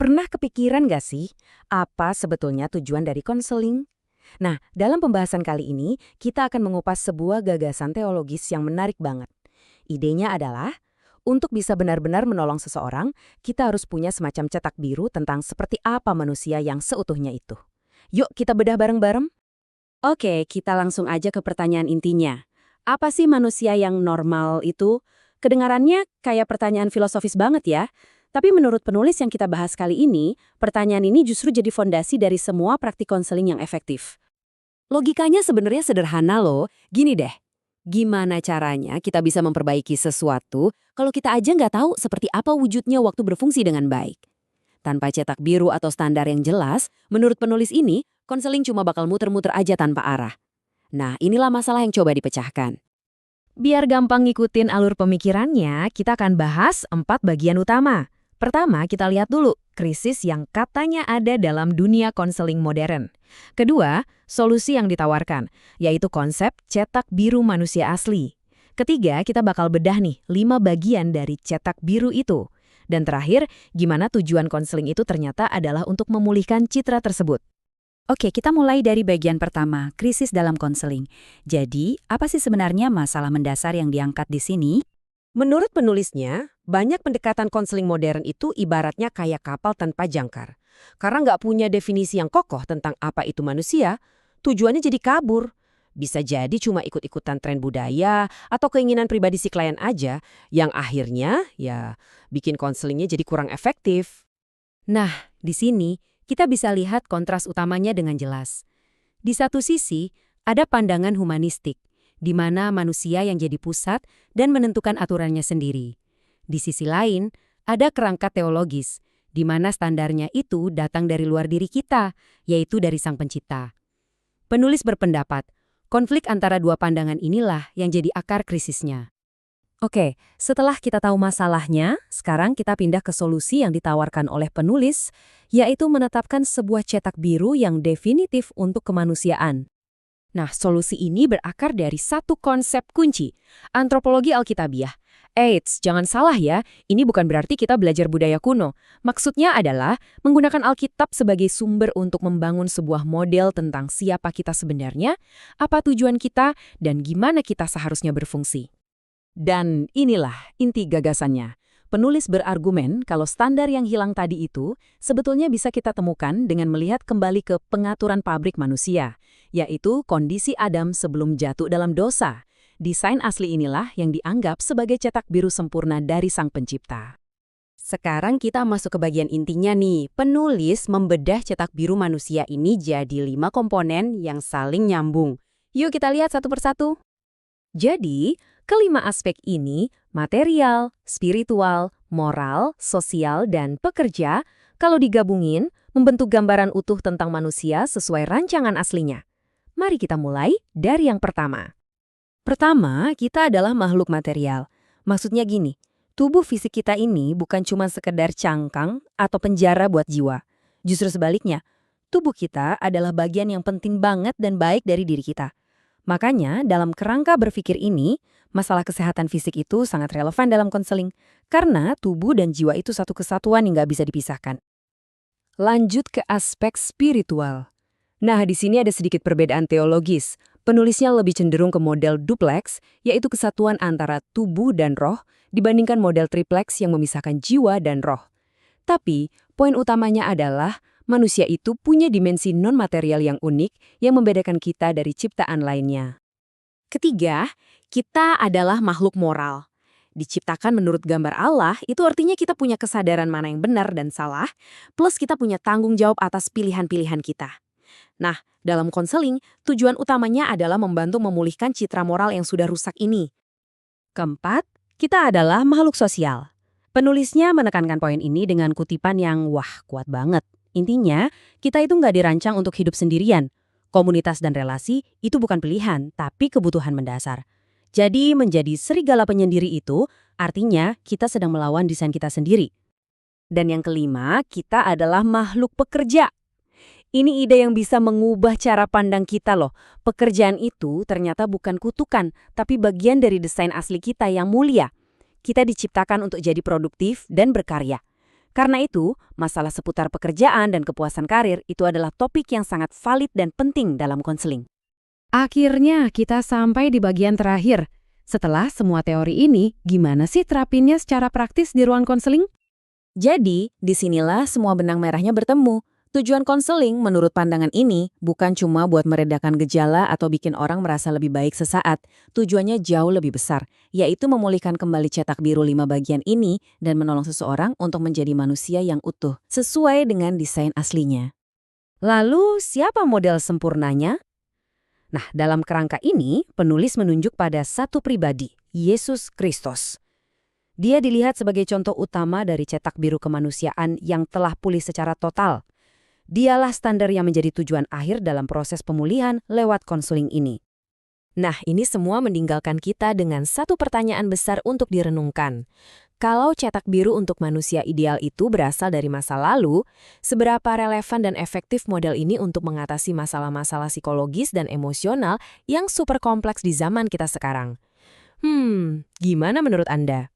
Pernah kepikiran gak sih, apa sebetulnya tujuan dari konseling? Nah, dalam pembahasan kali ini, kita akan mengupas sebuah gagasan teologis yang menarik banget. Idenya adalah, untuk bisa benar-benar menolong seseorang, kita harus punya semacam cetak biru tentang seperti apa manusia yang seutuhnya itu. Yuk kita bedah bareng-bareng. Oke, kita langsung aja ke pertanyaan intinya. Apa sih manusia yang normal itu? Kedengarannya kayak pertanyaan filosofis banget ya. Tapi menurut penulis yang kita bahas kali ini, pertanyaan ini justru jadi fondasi dari semua praktik konseling yang efektif. Logikanya sebenarnya sederhana loh. Gini deh, gimana caranya kita bisa memperbaiki sesuatu kalau kita aja nggak tahu seperti apa wujudnya waktu berfungsi dengan baik? Tanpa cetak biru atau standar yang jelas, menurut penulis ini, konseling cuma bakal muter-muter aja tanpa arah. Nah, inilah masalah yang coba dipecahkan. Biar gampang ngikutin alur pemikirannya, kita akan bahas 4 bagian utama. Pertama, kita lihat dulu krisis yang katanya ada dalam dunia konseling modern. Kedua, solusi yang ditawarkan, yaitu konsep cetak biru manusia asli. Ketiga, kita bakal bedah nih 5 bagian dari cetak biru itu. Dan terakhir, gimana tujuan konseling itu ternyata adalah untuk memulihkan citra tersebut. Oke, kita mulai dari bagian pertama, krisis dalam konseling. Jadi, apa sih sebenarnya masalah mendasar yang diangkat di sini? Menurut penulisnya, banyak pendekatan konseling modern itu ibaratnya kayak kapal tanpa jangkar. Karena nggak punya definisi yang kokoh tentang apa itu manusia, tujuannya jadi kabur. Bisa jadi cuma ikut-ikutan tren budaya atau keinginan pribadi si klien aja, yang akhirnya ya bikin konselingnya jadi kurang efektif. Nah, di sini kita bisa lihat kontras utamanya dengan jelas. Di satu sisi, ada pandangan humanistik, di mana manusia yang jadi pusat dan menentukan aturannya sendiri. Di sisi lain, ada kerangka teologis, di mana standarnya itu datang dari luar diri kita, yaitu dari Sang Pencipta. Penulis berpendapat, konflik antara dua pandangan inilah yang jadi akar krisisnya. Oke, setelah kita tahu masalahnya, sekarang kita pindah ke solusi yang ditawarkan oleh penulis, yaitu menetapkan sebuah cetak biru yang definitif untuk kemanusiaan. Nah, solusi ini berakar dari satu konsep kunci, antropologi Alkitabiah. Eits, jangan salah ya, ini bukan berarti kita belajar budaya kuno. Maksudnya adalah menggunakan Alkitab sebagai sumber untuk membangun sebuah model tentang siapa kita sebenarnya, apa tujuan kita, dan gimana kita seharusnya berfungsi. Dan inilah inti gagasannya. Penulis berargumen kalau standar yang hilang tadi itu sebetulnya bisa kita temukan dengan melihat kembali ke pengaturan pabrik manusia, yaitu kondisi Adam sebelum jatuh dalam dosa. Desain asli inilah yang dianggap sebagai cetak biru sempurna dari Sang Pencipta. Sekarang kita masuk ke bagian intinya nih. Penulis membedah cetak biru manusia ini jadi 5 komponen yang saling nyambung. Yuk kita lihat satu persatu. Jadi, kelima aspek ini, material, spiritual, moral, sosial, dan pekerja, kalau digabungin, membentuk gambaran utuh tentang manusia sesuai rancangan aslinya. Mari kita mulai dari yang pertama. Pertama, kita adalah makhluk material. Maksudnya gini, tubuh fisik kita ini bukan cuma sekedar cangkang atau penjara buat jiwa. Justru sebaliknya, tubuh kita adalah bagian yang penting banget dan baik dari diri kita. Makanya, dalam kerangka berpikir ini, masalah kesehatan fisik itu sangat relevan dalam konseling, karena tubuh dan jiwa itu satu kesatuan yang nggak bisa dipisahkan. Lanjut ke aspek spiritual. Nah, di sini ada sedikit perbedaan teologis. Penulisnya lebih cenderung ke model duplex, yaitu kesatuan antara tubuh dan roh, dibandingkan model triplex yang memisahkan jiwa dan roh. Tapi, poin utamanya adalah manusia itu punya dimensi non-material yang unik yang membedakan kita dari ciptaan lainnya. Ketiga, kita adalah makhluk moral. Diciptakan menurut gambar Allah, itu artinya kita punya kesadaran mana yang benar dan salah, plus kita punya tanggung jawab atas pilihan-pilihan kita. Nah, dalam konseling, tujuan utamanya adalah membantu memulihkan citra moral yang sudah rusak ini. Keempat, kita adalah makhluk sosial. Penulisnya menekankan poin ini dengan kutipan yang kuat banget. Intinya, kita itu nggak dirancang untuk hidup sendirian. Komunitas dan relasi itu bukan pilihan, tapi kebutuhan mendasar. Jadi, menjadi serigala penyendiri itu artinya kita sedang melawan desain kita sendiri. Dan yang kelima, kita adalah makhluk pekerja. Ini ide yang bisa mengubah cara pandang kita loh. Pekerjaan itu ternyata bukan kutukan, tapi bagian dari desain asli kita yang mulia. Kita diciptakan untuk jadi produktif dan berkarya. Karena itu, masalah seputar pekerjaan dan kepuasan karir itu adalah topik yang sangat valid dan penting dalam konseling. Akhirnya kita sampai di bagian terakhir. Setelah semua teori ini, gimana sih terapinnya secara praktis di ruang konseling? Jadi, disinilah semua benang merahnya bertemu. Tujuan konseling menurut pandangan ini bukan cuma buat meredakan gejala atau bikin orang merasa lebih baik sesaat. Tujuannya jauh lebih besar, yaitu memulihkan kembali cetak biru 5 bagian ini dan menolong seseorang untuk menjadi manusia yang utuh, sesuai dengan desain aslinya. Lalu, siapa model sempurnanya? Nah, dalam kerangka ini, penulis menunjuk pada satu pribadi, Yesus Kristus. Dia dilihat sebagai contoh utama dari cetak biru kemanusiaan yang telah pulih secara total. Dialah standar yang menjadi tujuan akhir dalam proses pemulihan lewat konseling ini. Nah, ini semua meninggalkan kita dengan satu pertanyaan besar untuk direnungkan. Kalau cetak biru untuk manusia ideal itu berasal dari masa lalu, seberapa relevan dan efektif model ini untuk mengatasi masalah-masalah psikologis dan emosional yang super kompleks di zaman kita sekarang? Gimana menurut Anda?